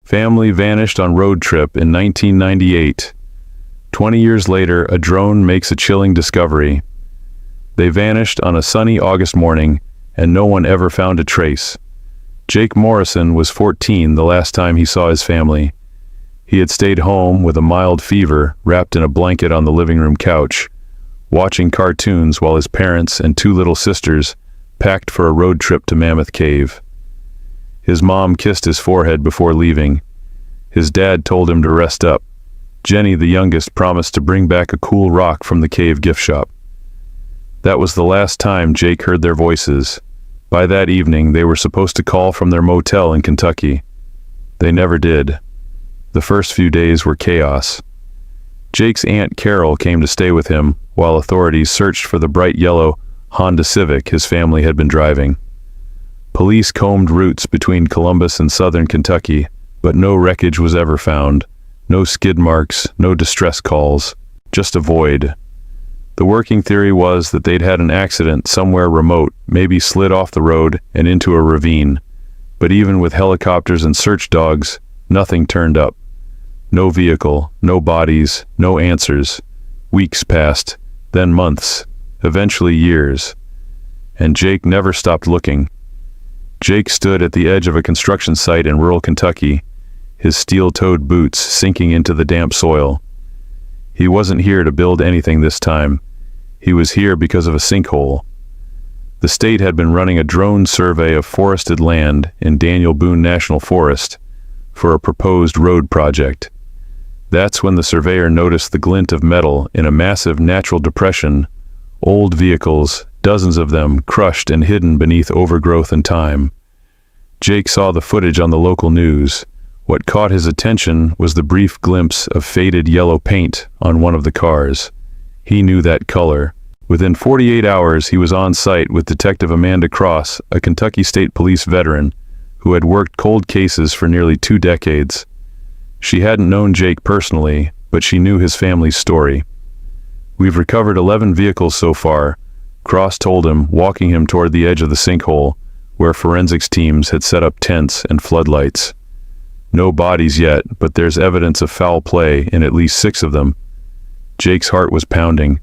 Family vanished on road trip in 1998. 20 years later, a drone makes a chilling discovery. They vanished on a sunny August morning, and no one ever found a trace. Jake Morrison was 14 the last time he saw his family. He had stayed home with a mild fever, wrapped in a blanket on the living room couch, watching cartoons while his parents and two little sisters packed for a road trip to Mammoth Cave. His mom kissed his forehead before leaving. His dad told him to rest up. Jenny, the youngest, promised to bring back a cool rock from the cave gift shop. That was the last time Jake heard their voices. By that evening, they were supposed to call from their motel in Kentucky. They never did. The first few days were chaos. Jake's Aunt Carol came to stay with him while authorities searched for the bright yellow Honda Civic his family had been driving. Police combed routes between Columbus and southern Kentucky, but no wreckage was ever found. No skid marks, no distress calls, just a void. The working theory was that they'd had an accident somewhere remote, maybe slid off the road and into a ravine. But even with helicopters and search dogs, nothing turned up. No vehicle, no bodies, no answers. Weeks passed, then months, eventually years. And Jake never stopped looking. Jake stood at the edge of a construction site in rural Kentucky, his steel-toed boots sinking into the damp soil. He wasn't here to build anything this time. He was here because of a sinkhole. The state had been running a drone survey of forested land in Daniel Boone National Forest for a proposed road project. That's when the surveyor noticed the glint of metal in a massive natural depression, old vehicles, dozens of them crushed and hidden beneath overgrowth and time. Jake saw the footage on the local news. What caught his attention was the brief glimpse of faded yellow paint on one of the cars. He knew that color. Within 48 hours, he was on site with Detective Amanda Cross, a Kentucky State Police veteran who had worked cold cases for nearly 2 decades. She hadn't known Jake personally, but she knew his family's story. "We've recovered 11 vehicles so far," Cross told him, walking him toward the edge of the sinkhole, where forensics teams had set up tents and floodlights. "No bodies yet, but there's evidence of foul play in at least 6 of them." Jake's heart was pounding.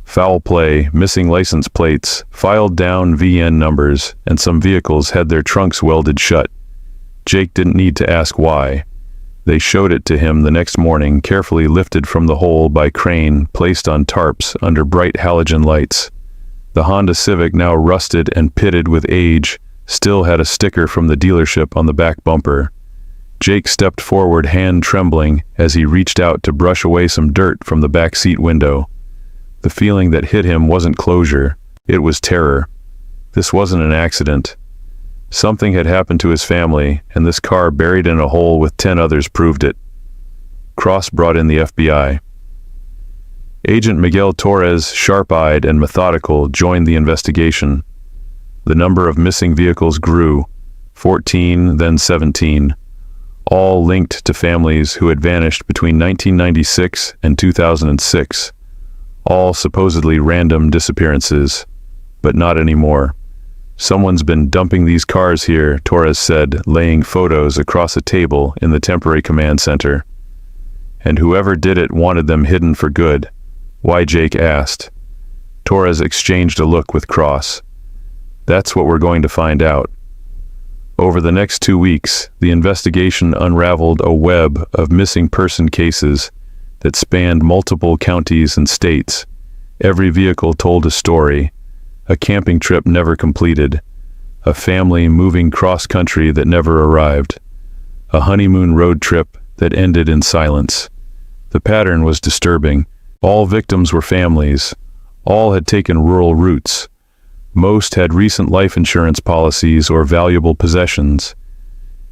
Foul play, missing license plates, filed down VN numbers, and some vehicles had their trunks welded shut. Jake didn't need to ask why. They showed it to him the next morning, carefully lifted from the hole by crane, placed on tarps under bright halogen lights. The Honda Civic, now rusted and pitted with age, still had a sticker from the dealership on the back bumper. Jake stepped forward, hand trembling, as he reached out to brush away some dirt from the back seat window. The feeling that hit him wasn't closure, it was terror. This wasn't an accident. Something had happened to his family, and this car buried in a hole with 10 others proved it. Cross brought in the FBI. Agent Miguel Torres, sharp-eyed and methodical, joined the investigation. The number of missing vehicles grew, 14, then 17, all linked to families who had vanished between 1996 and 2006, all supposedly random disappearances, but not anymore. "Someone's been dumping these cars here," Torres said, laying photos across a table in the temporary command center. "And whoever did it wanted them hidden for good." Why, Jake asked. Torres exchanged a look with Cross. "That's what we're going to find out." Over the next 2 weeks, the investigation unraveled a web of missing person cases that spanned multiple counties and states. Every vehicle told a story. A camping trip never completed. A family moving cross-country that never arrived. A honeymoon road trip that ended in silence. The pattern was disturbing. All victims were families. All had taken rural routes. Most had recent life insurance policies or valuable possessions.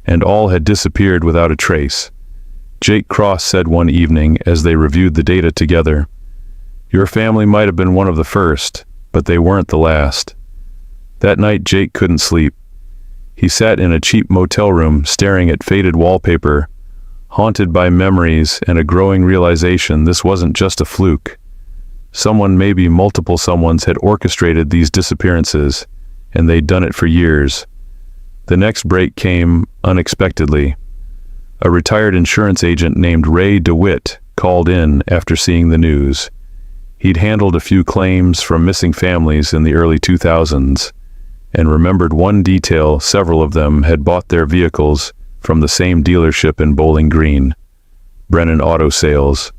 And all had disappeared without a trace. Jake Cross said one evening as they reviewed the data together, "Your family might have been one of the first, but they weren't the last." That night Jake couldn't sleep. He sat in a cheap motel room staring at faded wallpaper, haunted by memories and a growing realization this wasn't just a fluke. Someone, maybe multiple someones, had orchestrated these disappearances, and they'd done it for years. The next break came unexpectedly. A retired insurance agent named Ray DeWitt called in after seeing the news. He'd handled a few claims from missing families in the early 2000s and remembered one detail: several of them had bought their vehicles from the same dealership in Bowling Green, Brennan Auto Sales.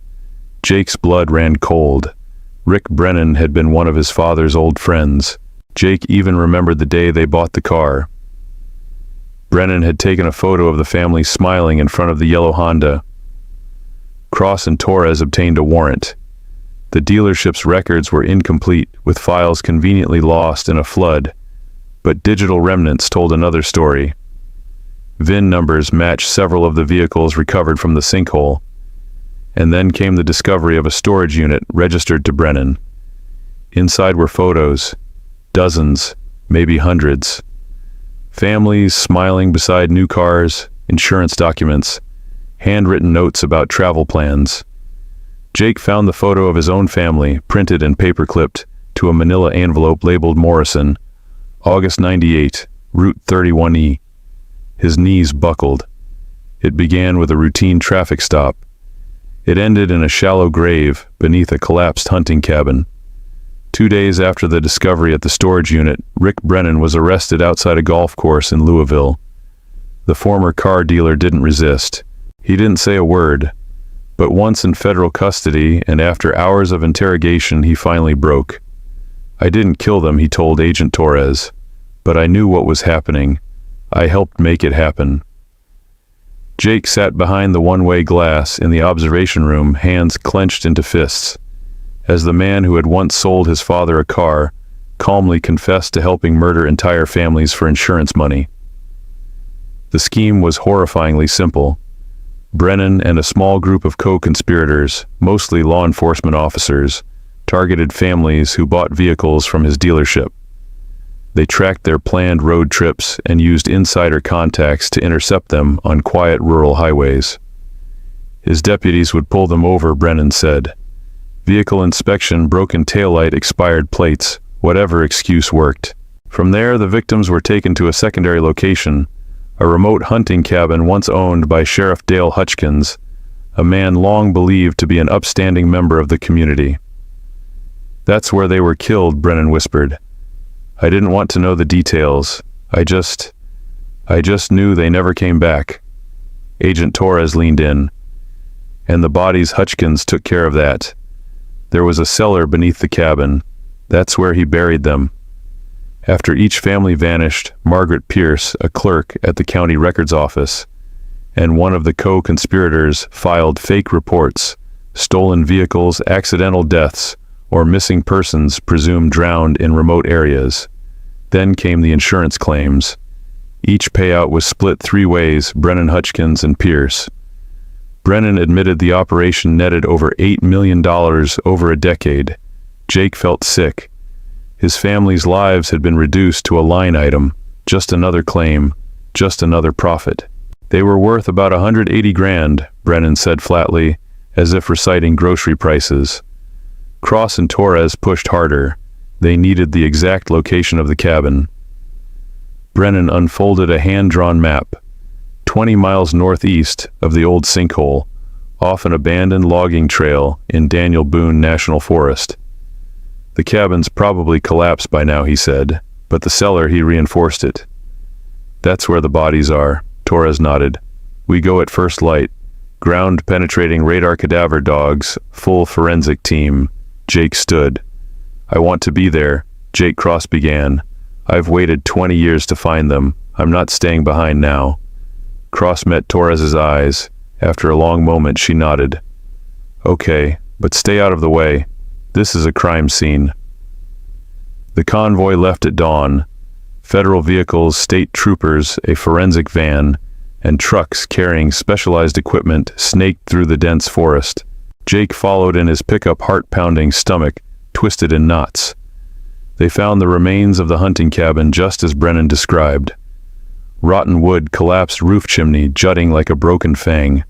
Jake's blood ran cold. Rick Brennan had been one of his father's old friends. Jake even remembered the day they bought the car. Brennan had taken a photo of the family smiling in front of the yellow Honda. Cross and Torres obtained a warrant. The dealership's records were incomplete, with files conveniently lost in a flood, but digital remnants told another story. VIN numbers matched several of the vehicles recovered from the sinkhole. And then came the discovery of a storage unit registered to Brennan. Inside were photos, dozens, maybe hundreds. Families smiling beside new cars, insurance documents, handwritten notes about travel plans. Jake found the photo of his own family, printed and paper-clipped to a manila envelope labeled Morrison, August 98, Route 31E. His knees buckled. It began with a routine traffic stop. It ended in a shallow grave beneath a collapsed hunting cabin. 2 days after the discovery at the storage unit, Rick Brennan was arrested outside a golf course in Louisville. The former car dealer didn't resist. He didn't say a word. But once in federal custody and after hours of interrogation, he finally broke. "I didn't kill them," he told Agent Torres, "but I knew what was happening. I helped make it happen." Jake sat behind the one-way glass in the observation room, hands clenched into fists, as the man who had once sold his father a car calmly confessed to helping murder entire families for insurance money. The scheme was horrifyingly simple. Brennan and a small group of co-conspirators, mostly law enforcement officers, targeted families who bought vehicles from his dealership. They tracked their planned road trips and used insider contacts to intercept them on quiet rural highways. His deputies would pull them over, Brennan said. Vehicle inspection, broken taillight, expired plates, whatever excuse worked. From there, the victims were taken to a secondary location, a remote hunting cabin once owned by Sheriff Dale Hutchkins, a man long believed to be an upstanding member of the community. "That's where they were killed," Brennan whispered. "I didn't want to know the details. I just knew they never came back." Agent Torres leaned in. "And the bodies, Hutchkins took care of that. There was a cellar beneath the cabin. That's where he buried them." After each family vanished, Margaret Pierce, a clerk at the county records office, and one of the co-conspirators filed fake reports: stolen vehicles, accidental deaths, or missing persons presumed drowned in remote areas. Then came the insurance claims. Each payout was split 3 ways: Brennan, Hutchkins, and Pierce. Brennan admitted the operation netted over $8 million over a decade. Jake felt sick. His family's lives had been reduced to a line item, just another claim, just another profit. "They were worth about $180 grand, Brennan said flatly, as if reciting grocery prices. Cross and Torres pushed harder. They needed the exact location of the cabin. Brennan unfolded a hand-drawn map, 20 miles northeast of the old sinkhole, off an abandoned logging trail in Daniel Boone National Forest. "The cabin's probably collapsed by now," he said, "but the cellar," he reinforced it. "That's where the bodies are," Torres nodded. "We go at first light. Ground-penetrating radar cadaver dogs, full forensic team." Jake stood. "I want to be there," Jake Cross began. "I've waited 20 years to find them. I'm not staying behind now." Cross met Torres's eyes. After a long moment, she nodded. "Okay, but stay out of the way. This is a crime scene." The convoy left at dawn. Federal vehicles, state troopers, a forensic van, and trucks carrying specialized equipment snaked through the dense forest. Jake followed in his pickup, heart-pounding, stomach twisted in knots. They found the remains of the hunting cabin just as Brennan described. Rotten wood, collapsed roof chimney jutting like a broken fang.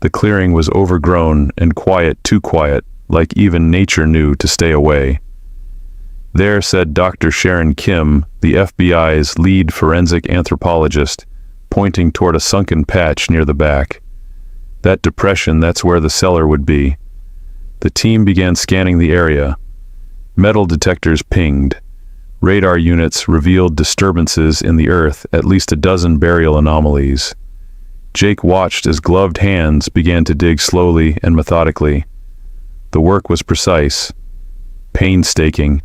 The clearing was overgrown and quiet, too quiet, like even nature knew to stay away. There, said Dr. Sharon Kim, the FBI's lead forensic anthropologist, pointing toward a sunken patch near the back. That depression, that's where the cellar would be. The team began scanning the area. Metal detectors pinged. Radar units revealed disturbances in the earth, at least a dozen burial anomalies. Jake watched as gloved hands began to dig slowly and methodically. The work was precise, painstaking.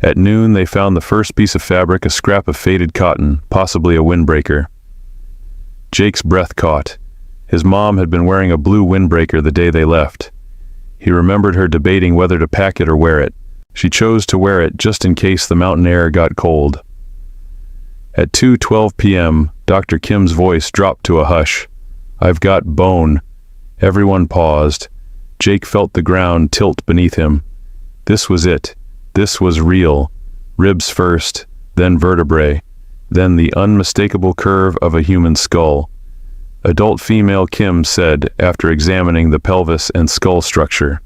At noon, they found the first piece of fabric, a scrap of faded cotton, possibly a windbreaker. Jake's breath caught. His mom had been wearing a blue windbreaker the day they left. He remembered her debating whether to pack it or wear it. She chose to wear it just in case the mountain air got cold. At 2:12 p.m., Dr. Kim's voice dropped to a hush. "I've got bone." Everyone paused. Jake felt the ground tilt beneath him. This was it. This was real. Ribs first, then vertebrae, then the unmistakable curve of a human skull. Adult female Kim said after examining the pelvis and skull structure.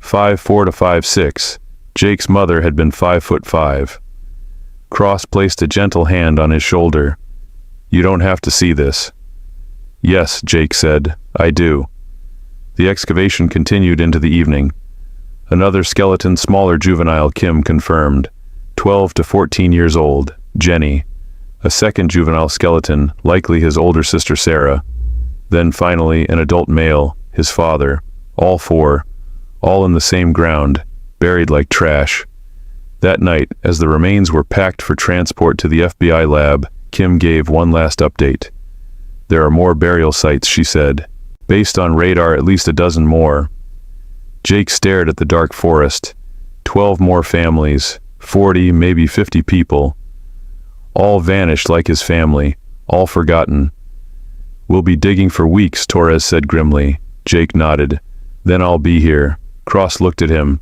5'4" to 5'6". Jake's mother had been 5'5". Cross placed a gentle hand on his shoulder. "You don't have to see this." "Yes," Jake said, "I do." The excavation continued into the evening. Another skeleton, smaller juvenile, Kim confirmed. 12 to 14 years old, Jenny. A second juvenile skeleton, likely his older sister Sarah. Then finally an adult male, his father. All four, all in the same ground, buried like trash. That night, as the remains were packed for transport to the FBI lab, Kim gave one last update. "There are more burial sites," she said. "Based on radar, at least a dozen more." Jake stared at the dark forest. 12 more families, 40, maybe 50 people. All vanished like his family, all forgotten. "We'll be digging for weeks," Torres said grimly. Jake nodded. "Then I'll be here." Cross looked at him.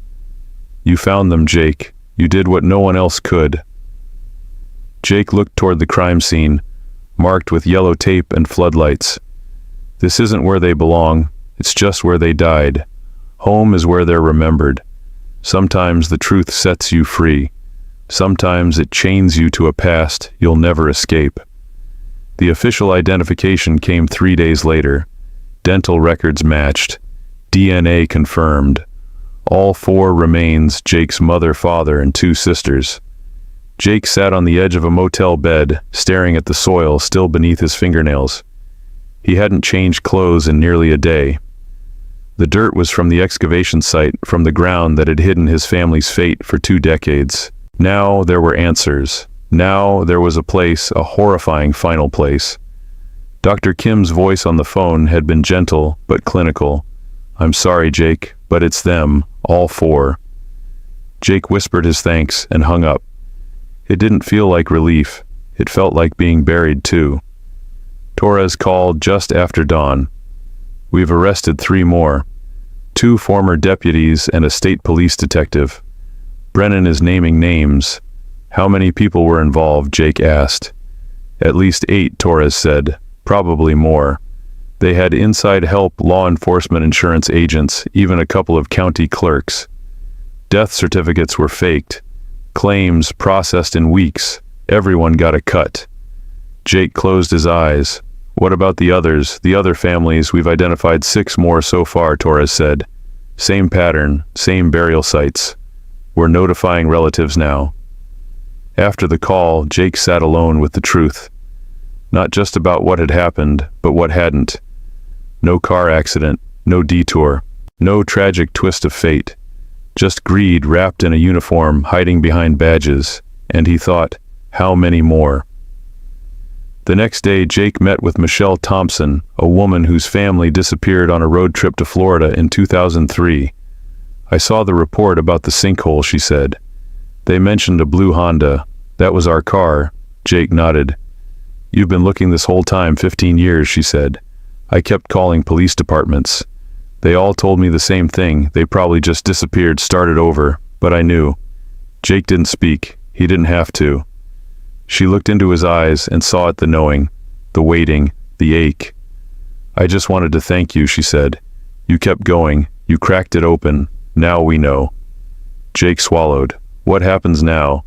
"You found them, Jake. You did what no one else could." Jake looked toward the crime scene, marked with yellow tape and floodlights. "This isn't where they belong. It's just where they died. Home is where they're remembered. Sometimes the truth sets you free. Sometimes it chains you to a past you'll never escape." The official identification came 3 days later. Dental records matched. DNA confirmed. All four remains, Jake's mother, father, and 2 sisters. Jake sat on the edge of a motel bed, staring at the soil still beneath his fingernails. He hadn't changed clothes in nearly a day. The dirt was from the excavation site, from the ground that had hidden his family's fate for 2 decades. Now there were answers. Now there was a place, a horrifying final place. Dr. Kim's voice on the phone had been gentle but clinical. "I'm sorry, Jake, but it's them, all 4. Jake whispered his thanks and hung up. It didn't feel like relief. It felt like being buried too. Torres called just after dawn. "We've arrested 3 more. 2 former deputies and a state police detective. Brennan is naming names." "How many people were involved?" Jake asked. "At least 8, Torres said. "Probably more. They had inside help, law enforcement, insurance agents, even a couple of county clerks. Death certificates were faked. Claims processed in weeks. Everyone got a cut." Jake closed his eyes. "What about the others, the other families? We've identified 6 more so far," Torres said. "Same pattern, same burial sites. We're notifying relatives now." After the call, Jake sat alone with the truth. Not just about what had happened, but what hadn't. No car accident, no detour, no tragic twist of fate. Just greed wrapped in a uniform, hiding behind badges. And he thought, how many more? The next day, Jake met with Michelle Thompson, a woman whose family disappeared on a road trip to Florida in 2003. "I saw the report about the sinkhole," she said. "They mentioned a blue Honda. That was our car." Jake nodded. "You've been looking this whole time, 15 years, she said. "I kept calling police departments. They all told me the same thing. They probably just disappeared, started over, but I knew." Jake didn't speak. He didn't have to. She looked into his eyes and saw it, the knowing, the waiting, the ache. "I just wanted to thank you," she said. "You kept going. You cracked it open. Now we know." Jake swallowed. "What happens now?"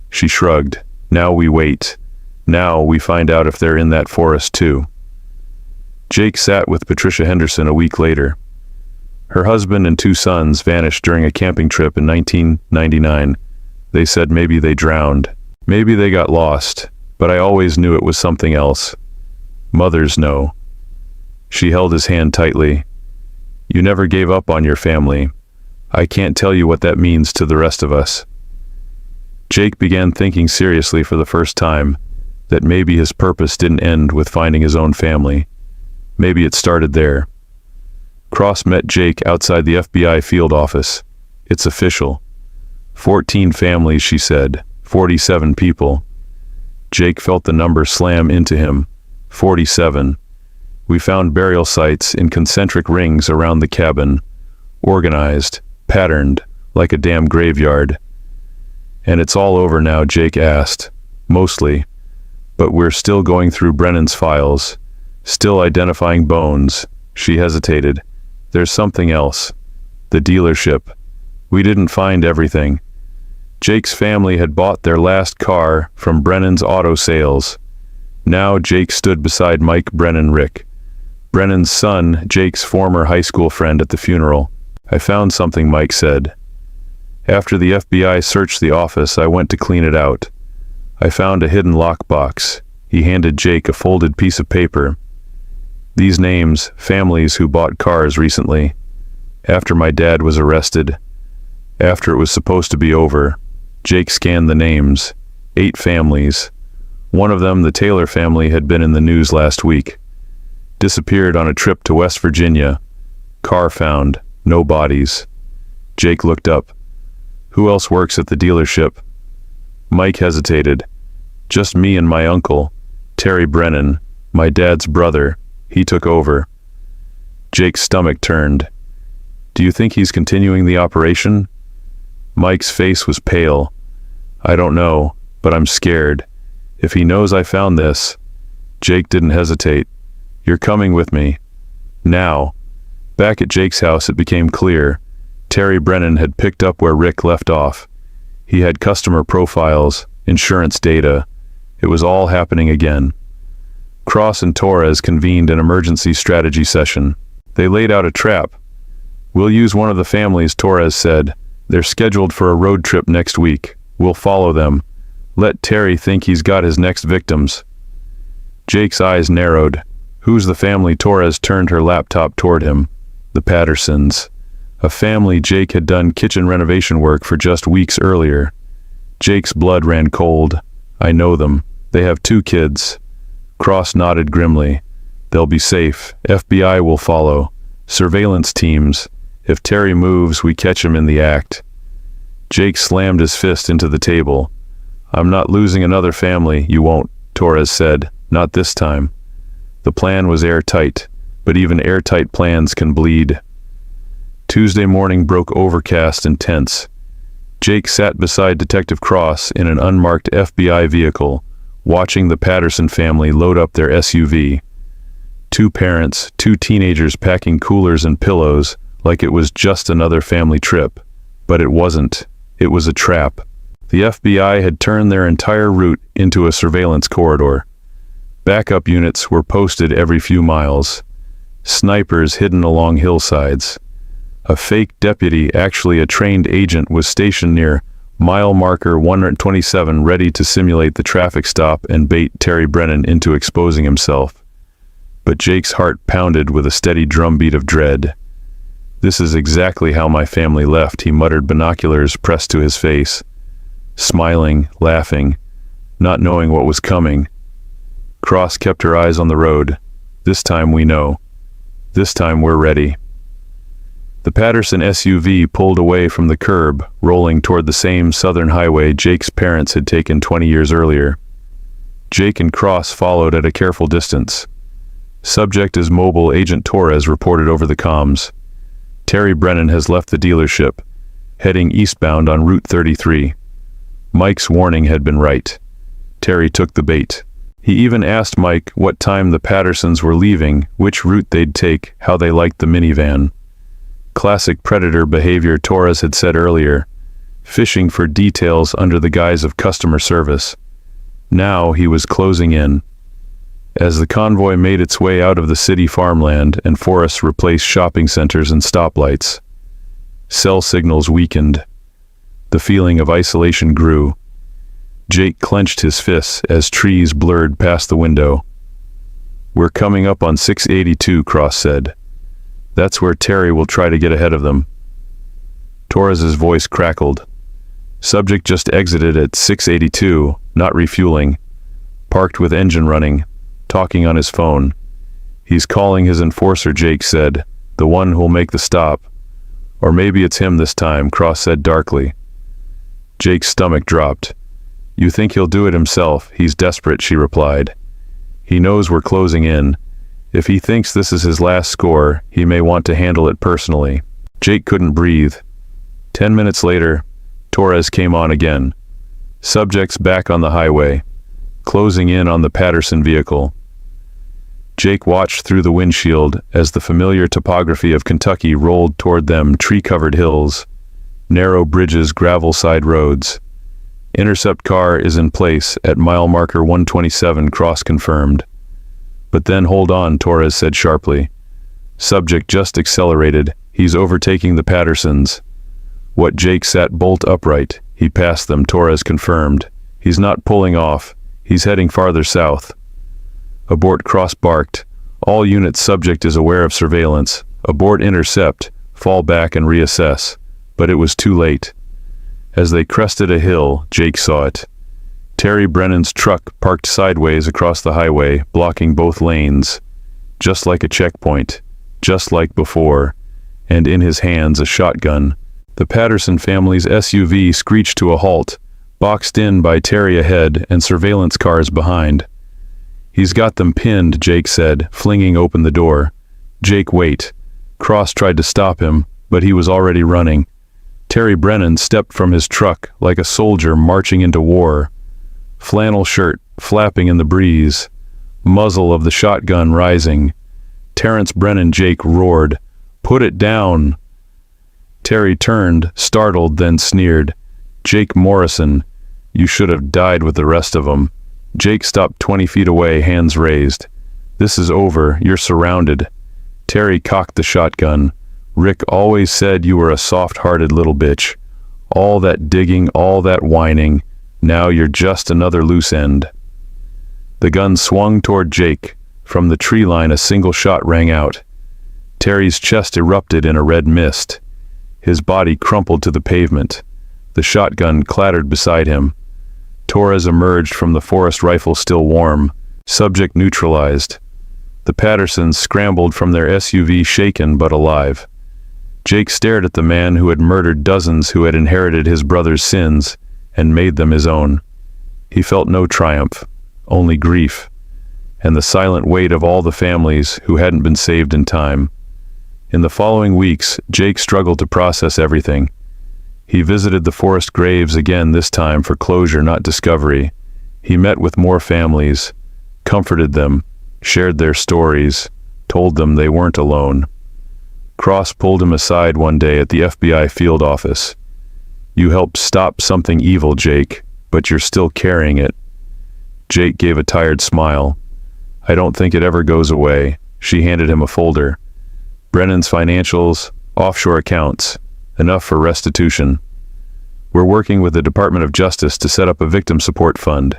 She shrugged. "Now we wait. Now we find out if they're in that forest too. Jake sat with Patricia Henderson a week later. Her husband and 2 sons vanished during a camping trip in 1999. They said maybe they drowned. Maybe they got lost, but I always knew it was something else. Mothers know. She held his hand tightly. You never gave up on your family. I can't tell you what that means to the rest of us. Jake began thinking seriously for the first time that maybe his purpose didn't end with finding his own family. Maybe it started there. Cross met Jake outside the FBI field office. It's official. 14 families, she said. 47 people. Jake felt the number slam into him. 47. We found burial sites in concentric rings around the cabin, organized, patterned, like a damn graveyard. And it's all over now, Jake asked. Mostly. But we're still going through Brennan's files, still identifying bones. She hesitated. There's something else. The dealership. We didn't find everything. Jake's family had bought their last car from Brennan's auto sales. Now Jake stood beside Mike Brennan-Rick, Brennan's son, Jake's former high school friend, at the funeral. I found something, Mike said. After the FBI searched the office, I went to clean it out. I found a hidden lockbox. He handed Jake a folded piece of paper. These names, families who bought cars recently. After my dad was arrested. After it was supposed to be over. Jake scanned the names. 8 families. One of them, the Taylor family, had been in the news last week. Disappeared on a trip to West Virginia. Car found. No bodies. Jake looked up. Who else works at the dealership? Mike hesitated. Just me and my uncle, Terry Brennan, my dad's brother. He took over. Jake's stomach turned. Do you think he's continuing the operation? Mike's face was pale. I don't know, but I'm scared. If he knows I found this. Jake didn't hesitate. You're coming with me. Now. Back at Jake's house, it became clear. Terry Brennan had picked up where Rick left off. He had customer profiles, insurance data. It was all happening again. Cross and Torres convened an emergency strategy session. They laid out a trap. We'll use one of the families, Torres said. They're scheduled for a road trip next week. We'll follow them. Let Terry think he's got his next victims. Jake's eyes narrowed. Who's the family? Torres turned her laptop toward him. The Pattersons. A family Jake had done kitchen renovation work for just weeks earlier. Jake's blood ran cold. I know them. They have 2 kids. Cross nodded grimly. They'll be safe. FBI will follow. Surveillance teams. If Terry moves, we catch him in the act. Jake slammed his fist into the table. I'm not losing another family. You won't, Torres said. Not this time. The plan was airtight, but even airtight plans can bleed. Tuesday morning broke overcast and tense. Jake sat beside Detective Cross in an unmarked FBI vehicle, watching the Patterson family load up their SUV. 2 parents, 2 teenagers packing coolers and pillows like it was just another family trip. But it wasn't. It was a trap. The FBI had turned their entire route into a surveillance corridor. Backup units were posted every few miles. Snipers hidden along hillsides. A fake deputy, actually a trained agent, was stationed near mile marker 127, ready to simulate the traffic stop and bait Terry Brennan into exposing himself. But Jake's heart pounded with a steady drumbeat of dread. This is exactly how my family left, he muttered, binoculars pressed to his face. Smiling, laughing, not knowing what was coming. Cross kept her eyes on the road. This time we know. This time we're ready. The Patterson SUV pulled away from the curb, rolling toward the same southern highway Jake's parents had taken 20 years earlier. Jake and Cross followed at a careful distance. Subject is mobile, Agent Torres reported over the comms. Terry Brennan has left the dealership, heading eastbound on Route 33. Mike's warning had been right. Terry took the bait. He even asked Mike what time the Pattersons were leaving, which route they'd take, how they liked the minivan. Classic predator behavior, Torres had said earlier, fishing for details under the guise of customer service. Now he was closing in. As the convoy made its way out of the city farmland and forests replaced shopping centers and stoplights, cell signals weakened. The feeling of isolation grew. Jake clenched his fists as trees blurred past the window. "We're coming up on 682, Cross said. "That's where Terry will try to get ahead of them." Torres's voice crackled. "Subject just exited at 682, not refueling. Parked with engine running, talking on his phone. He's calling his enforcer," Jake said, "the one who'll make the stop. Or maybe it's him this time," Cross said darkly. Jake's stomach dropped. "You think he'll do it himself? He's desperate," she replied. "He knows we're closing in. If he thinks this is his last score, he may want to handle it personally." Jake couldn't breathe. 10 minutes later, Torres came on again. Subjects back on the highway, closing in on the Patterson vehicle. Jake watched through the windshield as the familiar topography of Kentucky rolled toward them: tree-covered hills, narrow bridges, gravel side roads. "Intercept car is in place at mile marker 127, Cross confirmed." "But then hold on," Torres said sharply. "Subject just accelerated. He's overtaking the Pattersons." What Jake sat bolt upright. "He passed them," Torres confirmed. "He's not pulling off. He's heading farther south." "Abort," Cross barked. "All units, subject is aware of surveillance. Abort intercept, fall back and reassess." But it was too late. As they crested a hill, Jake saw it. Terry Brennan's truck parked sideways across the highway, blocking both lanes. Just like a checkpoint, just like before, and in his hands a shotgun. The Patterson family's SUV screeched to a halt, boxed in by Terry ahead and surveillance cars behind. "He's got them pinned," Jake said, flinging open the door. "Jake, wait." Cross tried to stop him, but he was already running. Terry Brennan stepped from his truck like a soldier marching into war. Flannel shirt flapping in the breeze, muzzle of the shotgun rising. "Terrence Brennan," Jake roared. "Put it down." Terry turned, startled, then sneered. "Jake Morrison, you should have died with the rest of them." Jake stopped 20 feet away, hands raised. "This is over. You're surrounded." Terry cocked the shotgun. "Rick always said you were a soft-hearted little bitch. All that digging, all that whining. Now you're just another loose end." The gun swung toward Jake. From the tree line, a single shot rang out. Terry's chest erupted in a red mist. His body crumpled to the pavement. The shotgun clattered beside him. Torres emerged from the forest rifle still warm. Subject neutralized. The Pattersons scrambled from their SUV, shaken but alive. Jake stared at the man who had murdered dozens, who had inherited his brother's sins and made them his own. He felt no triumph, only grief, and the silent weight of all the families who hadn't been saved in time. In the following weeks, Jake struggled to process everything. He visited the forest graves again, this time for closure, not discovery. He met with more families, comforted them, shared their stories, told them they weren't alone. Cross pulled him aside one day at the FBI field office. "You helped stop something evil, Jake, but you're still carrying it." Jake gave a tired smile. "I don't think it ever goes away." She handed him a folder. "Brennan's financials, offshore accounts, enough for restitution. We're working with the Department of Justice to set up a victim support fund."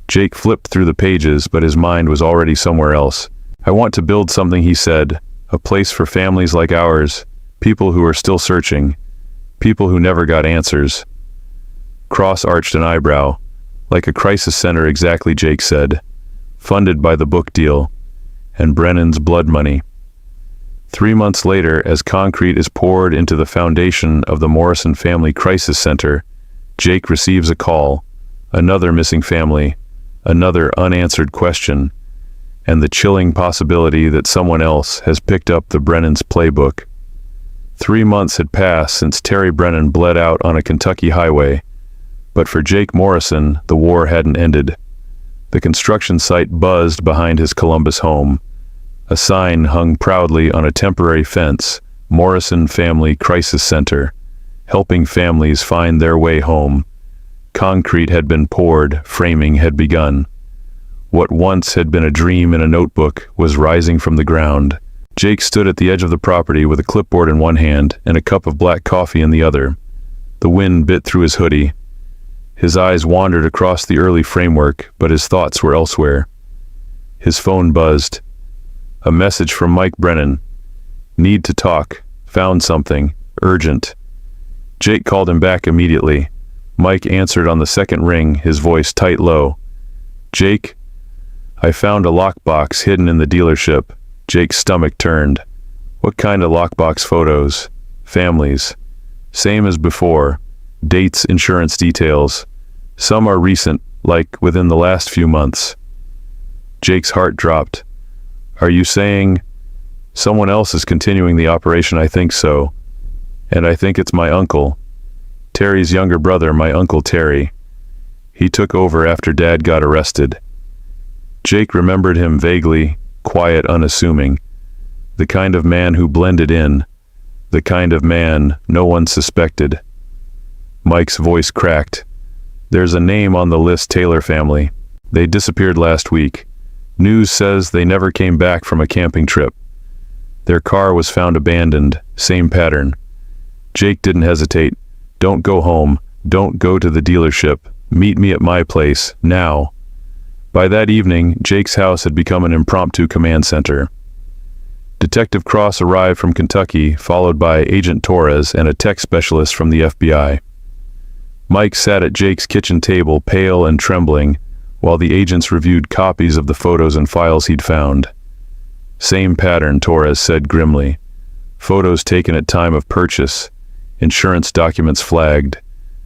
Jake flipped through the pages, but his mind was already somewhere else. "I want to build something," he said, "a place for families like ours, people who are still searching, people who never got answers." Cross arched an eyebrow. "Like a crisis center, exactly," Jake said. "Funded by the book deal and Brennan's blood money." 3 months later, as concrete is poured into the foundation of the Morrison Family Crisis Center, Jake receives a call. Another missing family, another unanswered question, and the chilling possibility that someone else has picked up the Brennan's playbook. 3 months had passed since Terry Brennan bled out on a Kentucky highway, but for Jake Morrison, the war hadn't ended. The construction site buzzed behind his Columbus home. A sign hung proudly on a temporary fence: Morrison Family Crisis Center, helping families find their way home. Concrete had been poured, framing had begun. What once had been a dream in a notebook was rising from the ground. Jake stood at the edge of the property with a clipboard in one hand and a cup of black coffee in the other. The wind bit through his hoodie. His eyes wandered across the early framework, but his thoughts were elsewhere. His phone buzzed. A message from Mike Brennan. Need to talk. Found something. Urgent. Jake called him back immediately. Mike answered on the second ring, his voice tight-low. Jake? I found a lockbox hidden in the dealership. Jake's stomach turned. What kind of lockbox photos? Families. Same as before. Dates, insurance details. Some are recent, like within the last few months. Jake's heart dropped. Are you saying someone else is continuing the operation? I think so. And I think it's my uncle. Terry's younger brother, my Uncle Terry. He took over after Dad got arrested. Jake remembered him vaguely, quiet, unassuming. The kind of man who blended in. The kind of man no one suspected. Mike's voice cracked. There's a name on the list, Taylor family. They disappeared last week. News says they never came back from a camping trip. Their car was found abandoned, same pattern. Jake didn't hesitate. Don't go home. Don't go to the dealership. Meet me at my place, now. By that evening, Jake's house had become an impromptu command center. Detective Cross arrived from Kentucky, followed by Agent Torres and a tech specialist from the FBI. Mike sat at Jake's kitchen table, pale and trembling, while the agents reviewed copies of the photos and files he'd found. Same pattern, Torres said grimly. Photos taken at time of purchase, insurance documents flagged,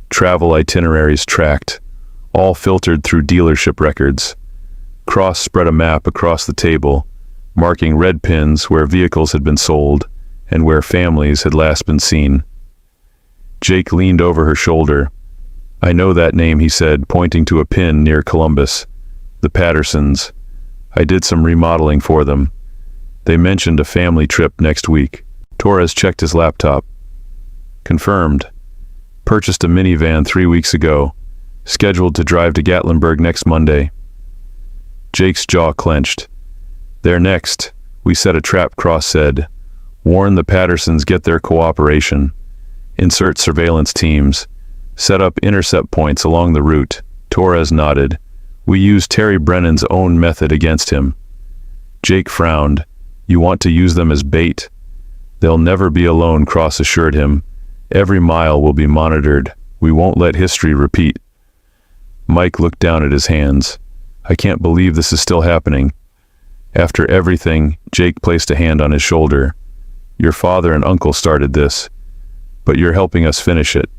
travel itineraries tracked, all filtered through dealership records. Cross spread a map across the table, marking red pins where vehicles had been sold and where families had last been seen. Jake leaned over her shoulder. I know that name, he said, pointing to a pin near Columbus. The Pattersons. I did some remodeling for them. They mentioned a family trip next week. Torres checked his laptop. Confirmed. Purchased a minivan 3 weeks ago. Scheduled to drive to Gatlinburg next Monday. Jake's jaw clenched. They're next. We set a trap, Cross said. Warn the Pattersons, get their cooperation. Insert surveillance teams. Set up intercept points along the route. Torres nodded. We use Terry Brennan's own method against him. Jake frowned. You want to use them as bait? They'll never be alone, Cross assured him. Every mile will be monitored. We won't let history repeat. Mike looked down at his hands. I can't believe this is still happening. After everything, Jake placed a hand on his shoulder. Your father and uncle started this, but you're helping us finish it.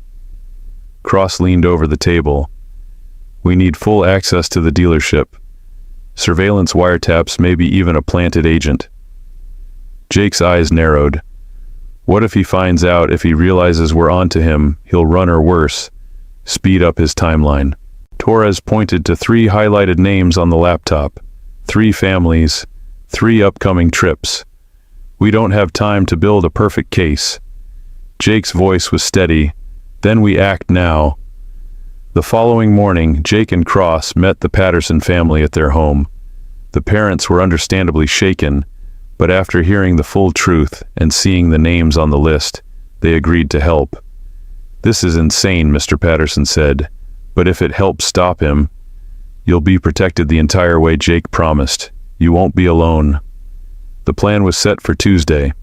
Cross leaned over the table. We need full access to the dealership. Surveillance wiretaps, maybe even a planted agent. Jake's eyes narrowed. What if he finds out? If he realizes we're onto him, he'll run, or worse, speed up his timeline. Torres pointed to 3 highlighted names on the laptop. 3 families, 3 upcoming trips. We don't have time to build a perfect case. Jake's voice was steady. Then we act now. The following morning, Jake and Cross met the Patterson family at their home. The parents were understandably shaken, but after hearing the full truth and seeing the names on the list, they agreed to help. This is insane, Mr. Patterson said, but if it helps stop him, you'll be protected the entire way, Jake promised. You won't be alone. The plan was set for Tuesday.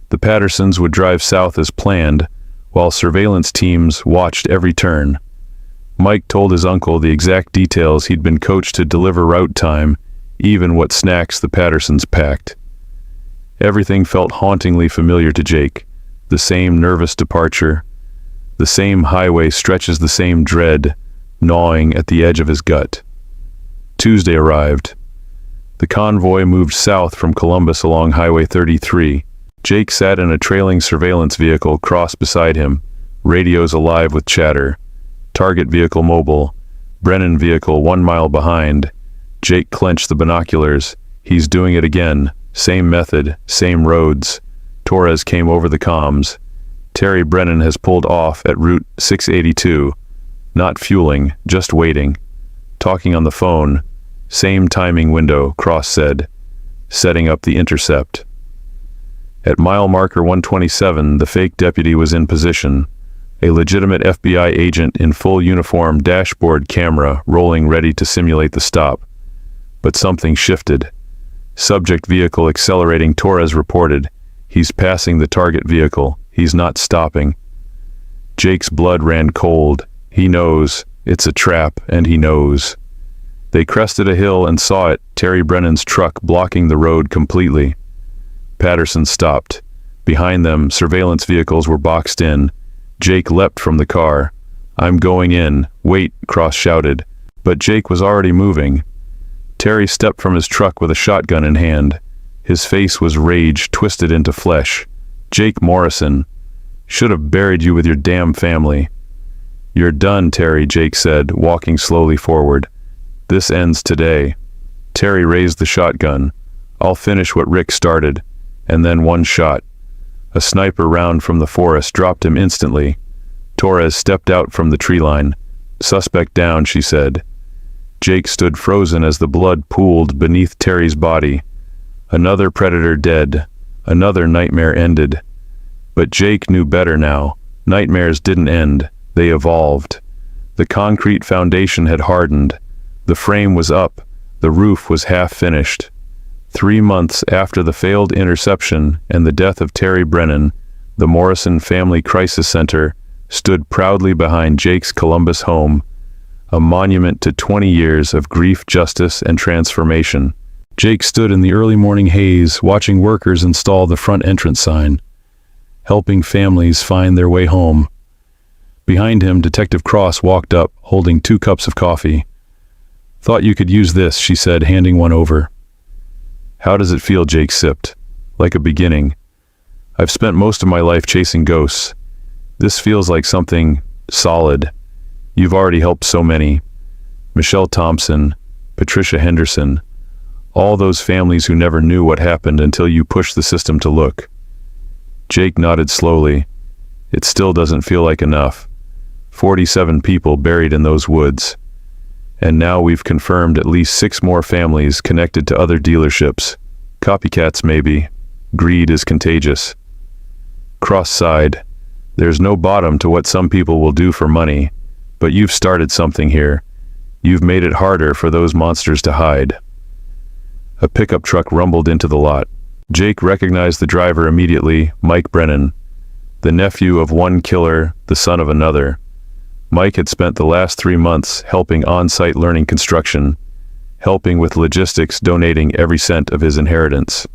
The Pattersons would drive south as planned, while surveillance teams watched every turn. Mike told his uncle the exact details. He'd been coached to deliver route time, even what snacks the Pattersons packed. Everything felt hauntingly familiar to Jake. The same nervous departure, the same highway stretches, the same dread gnawing at the edge of his gut. Tuesday arrived. The convoy moved south from Columbus along Highway 33. Jake sat in a trailing surveillance vehicle, Cross beside him, radios alive with chatter. Target vehicle mobile, Brennan vehicle 1 mile behind. Jake clenched the binoculars. He's doing it again. Same method, same roads. Torres came over the comms. Terry Brennan has pulled off at Route 682. Not fueling, just waiting. Talking on the phone. Same timing window, Cross said. Setting up the intercept. At mile marker 127, the fake deputy was in position. A legitimate FBI agent in full uniform, dashboard camera rolling, ready to simulate the stop. But something shifted. Subject vehicle accelerating, Torres reported. He's passing the target vehicle. He's not stopping. Jake's blood ran cold. He knows. It's a trap, and he knows. They crested a hill and saw it, Terry Brennan's truck blocking the road completely. Patterson stopped. Behind them, surveillance vehicles were boxed in. Jake leapt from the car. "I'm going in. Wait," Cross shouted. But Jake was already moving. Terry stepped from his truck with a shotgun in hand. His face was rage twisted into flesh. "Jake Morrison. Should have buried you with your damn family." "You're done, Terry," Jake said, walking slowly forward. "This ends today." Terry raised the shotgun. "I'll finish what Rick started." And then one shot. A sniper round from the forest dropped him instantly. Torres stepped out from the tree line. "Suspect down," she said. Jake stood frozen as the blood pooled beneath Terry's body. Another predator dead. Another nightmare ended. But Jake knew better now. Nightmares didn't end. They evolved. The concrete foundation had hardened. The frame was up. The roof was half finished. 3 months after the failed interception and the death of Terry Brennan, the Morrison Family Crisis Center stood proudly behind Jake's Columbus home, a monument to 20 years of grief, justice, and transformation. Jake stood in the early morning haze, watching workers install the front entrance sign, helping families find their way home. Behind him, Detective Cross walked up, holding 2 cups of coffee. "Thought you could use this," she said, handing one over. "How does it feel?" Jake sipped. "Like a beginning. I've spent most of my life chasing ghosts. This feels like something solid. You've already helped so many. Michelle Thompson, Patricia Henderson, all those families who never knew what happened until you pushed the system to look." Jake nodded slowly. "It still doesn't feel like enough. 47 people buried in those woods. And now we've confirmed at least 6 more families connected to other dealerships. Copycats maybe. Greed is contagious." Cross sighed. "There's no bottom to what some people will do for money, but you've started something here. You've made it harder for those monsters to hide." A pickup truck rumbled into the lot. Jake recognized the driver immediately, Mike Brennan, the nephew of one killer, the son of another. Mike had spent the last 3 months helping on-site learning construction, helping with logistics, donating every cent of his inheritance.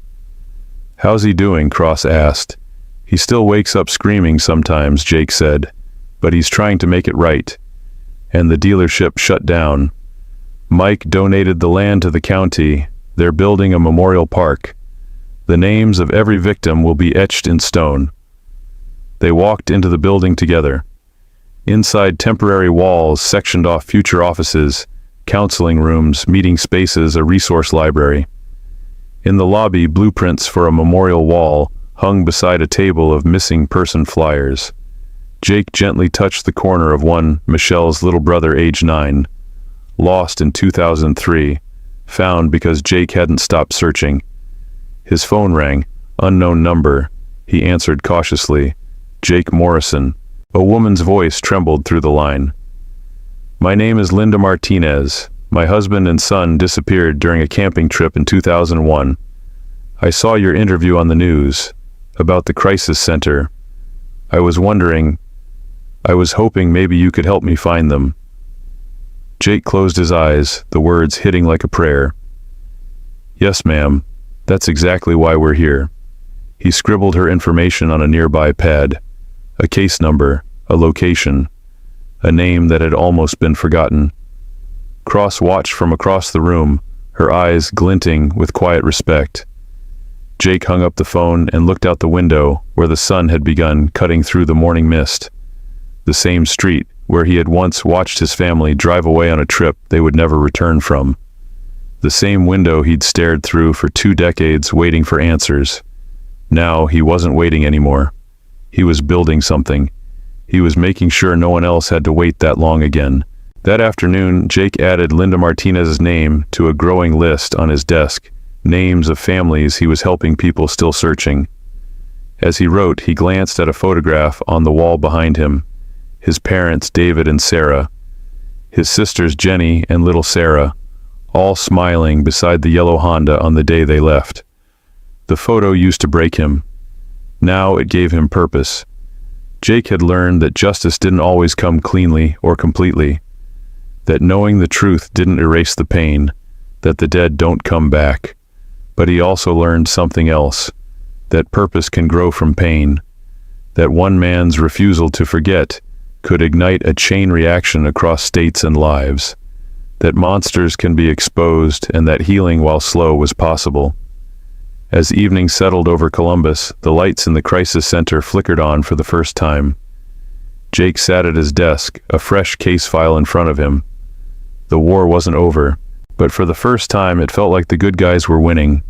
"How's he doing?" Cross asked. "He still wakes up screaming sometimes," Jake said, "but he's trying to make it right." And the dealership shut down. Mike donated the land to the county. They're building a memorial park. The names of every victim will be etched in stone. They walked into the building together. Inside, temporary walls sectioned off future offices, counseling rooms, meeting spaces, a resource library. In the lobby, blueprints for a memorial wall hung beside a table of missing person flyers. Jake gently touched the corner of one, Michelle's little brother, age 9. Lost in 2003. Found because Jake hadn't stopped searching. His phone rang. Unknown number. He answered cautiously. "Jake Morrison." A woman's voice trembled through the line. "My name is Linda Martinez. My husband and son disappeared during a camping trip in 2001. I saw your interview on the news about the crisis center. I was hoping maybe you could help me find them." Jake closed his eyes, the words hitting like a prayer. "Yes, ma'am. That's exactly why we're here." He scribbled her information on a nearby pad. A case number, a location, a name that had almost been forgotten. Cross watched from across the room, her eyes glinting with quiet respect. Jake hung up the phone and looked out the window where the sun had begun cutting through the morning mist. The same street where he had once watched his family drive away on a trip they would never return from. The same window he'd stared through for 2 decades waiting for answers. Now he wasn't waiting anymore. He was building something. He was making sure no one else had to wait that long again. That afternoon, Jake added Linda Martinez's name to a growing list on his desk, names of families he was helping, people still searching. As he wrote, he glanced at a photograph on the wall behind him. His parents, David and Sarah, his sisters, Jenny and little Sarah, all smiling beside the yellow Honda on the day they left. The photo used to break him. Now it gave him purpose. Jake had learned that justice didn't always come cleanly or completely, that knowing the truth didn't erase the pain, that the dead don't come back. But he also learned something else, that purpose can grow from pain, that one man's refusal to forget could ignite a chain reaction across states and lives, that monsters can be exposed and that healing, while slow, was possible. As evening settled over Columbus, the lights in the crisis center flickered on for the first time. Jake sat at his desk, a fresh case file in front of him. The war wasn't over, but for the first time it felt like the good guys were winning.